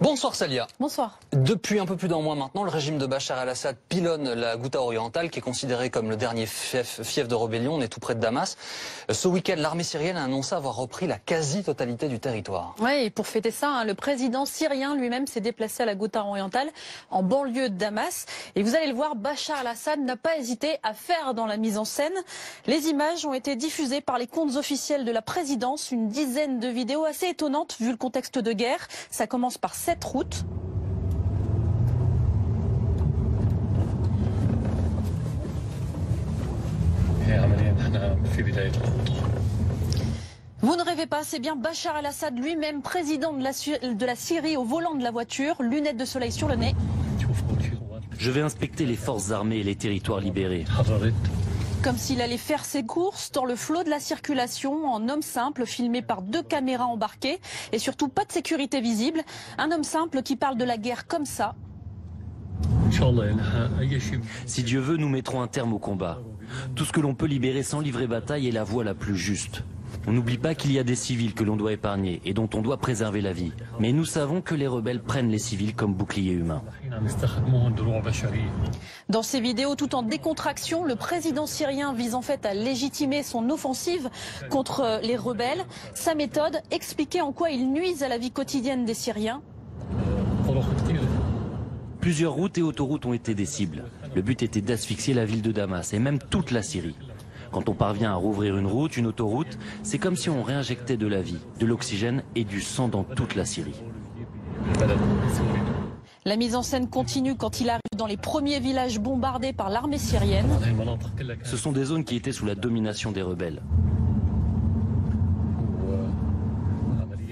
Bonsoir Salia. Bonsoir. Depuis un peu plus d'un mois maintenant, le régime de Bachar el-Assad pilonne la Ghouta orientale, qui est considérée comme le dernier fief de rébellion. On est tout près de Damas. Ce week-end, l'armée syrienne a annoncé avoir repris la quasi-totalité du territoire. Oui, et pour fêter ça, le président syrien lui-même s'est déplacé à la Ghouta orientale, en banlieue de Damas. Et vous allez le voir, Bachar el-Assad n'a pas hésité à faire dans la mise en scène. Les images ont été diffusées par les comptes officiels de la présidence, une dizaine de vidéos assez étonnantes vu le contexte de guerre. Ça commence par cette route. Vous ne rêvez pas, c'est bien Bachar el-Assad lui-même, président de la Syrie, au volant de la voiture, lunettes de soleil sur le nez. Je vais inspecter les forces armées et les territoires libérés. Comme s'il allait faire ses courses dans le flot de la circulation, en homme simple, filmé par 2 caméras embarquées, et surtout pas de sécurité visible. Un homme simple qui parle de la guerre comme ça. Si Dieu veut, nous mettrons un terme au combat. Tout ce que l'on peut libérer sans livrer bataille est la voie la plus juste. On n'oublie pas qu'il y a des civils que l'on doit épargner et dont on doit préserver la vie. Mais nous savons que les rebelles prennent les civils comme boucliers humains. Dans ces vidéos, tout en décontraction, le président syrien vise en fait à légitimer son offensive contre les rebelles. Sa méthode, expliquer en quoi ils nuisent à la vie quotidienne des Syriens. Plusieurs routes et autoroutes ont été des cibles. Le but était d'asphyxier la ville de Damas et même toute la Syrie. Quand on parvient à rouvrir une route, une autoroute, c'est comme si on réinjectait de la vie, de l'oxygène et du sang dans toute la Syrie. La mise en scène continue quand il arrive dans les premiers villages bombardés par l'armée syrienne. Ce sont des zones qui étaient sous la domination des rebelles.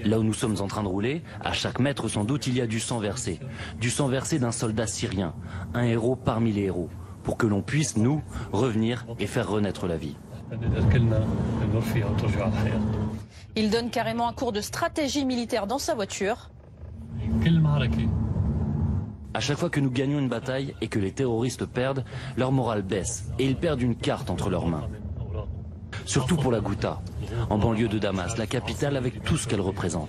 Là où nous sommes en train de rouler, à chaque mètre sans doute, il y a du sang versé. Du sang versé d'un soldat syrien, un héros parmi les héros, pour que l'on puisse, nous, revenir et faire renaître la vie. Il donne carrément un cours de stratégie militaire dans sa voiture. À chaque fois que nous gagnons une bataille et que les terroristes perdent, leur morale baisse et ils perdent une carte entre leurs mains. Surtout pour la Ghouta, en banlieue de Damas, la capitale avec tout ce qu'elle représente.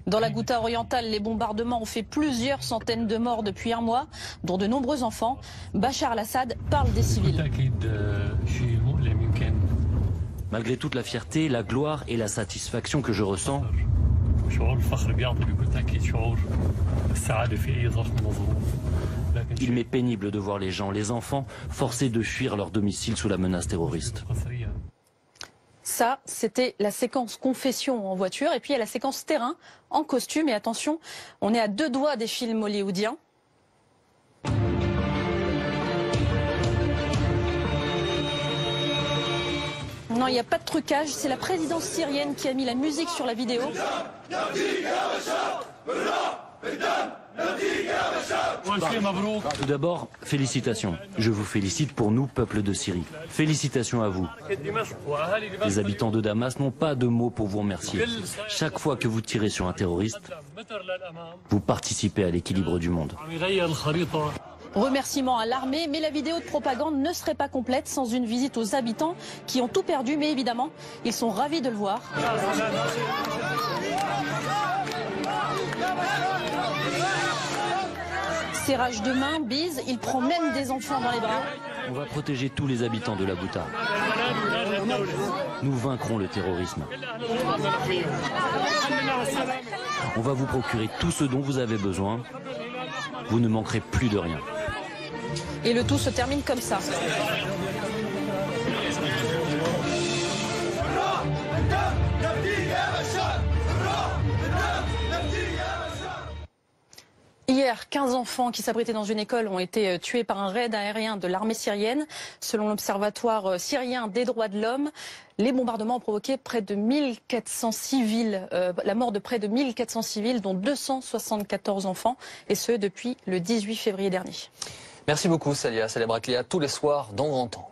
Dans la Ghouta orientale, les bombardements ont fait plusieurs centaines de morts depuis un mois, dont de nombreux enfants. Bachar el-Assad parle des civils. Malgré toute la fierté, la gloire et la satisfaction que je ressens, il m'est pénible de voir les gens, les enfants, forcés de fuir leur domicile sous la menace terroriste. Ça, c'était la séquence confession en voiture. Et puis il y a la séquence terrain en costume. Et attention, on est à 2 doigts des films hollywoodiens. Non, il n'y a pas de trucage. C'est la présidence syrienne qui a mis la musique sur la vidéo. Tout d'abord, félicitations. Je vous félicite pour nous, peuple de Syrie. Félicitations à vous. Les habitants de Damas n'ont pas de mots pour vous remercier. Chaque fois que vous tirez sur un terroriste, vous participez à l'équilibre du monde. Remerciements à l'armée, mais la vidéo de propagande ne serait pas complète sans une visite aux habitants qui ont tout perdu, mais évidemment, ils sont ravis de le voir. Serrage de main, bise, il prend même des enfants dans les bras. On va protéger tous les habitants de la Ghouta. Nous vaincrons le terrorisme. On va vous procurer tout ce dont vous avez besoin. Vous ne manquerez plus de rien. Et le tout se termine comme ça. Hier, 15 enfants qui s'abritaient dans une école ont été tués par un raid aérien de l'armée syrienne. Selon l'Observatoire syrien des droits de l'homme, les bombardements ont provoqué près de 1400 civils, la mort de près de 1400 civils, dont 274 enfants, et ce depuis le 18 février dernier. Merci beaucoup Salia. Salia Braclia tous les soirs dans Grand Temps.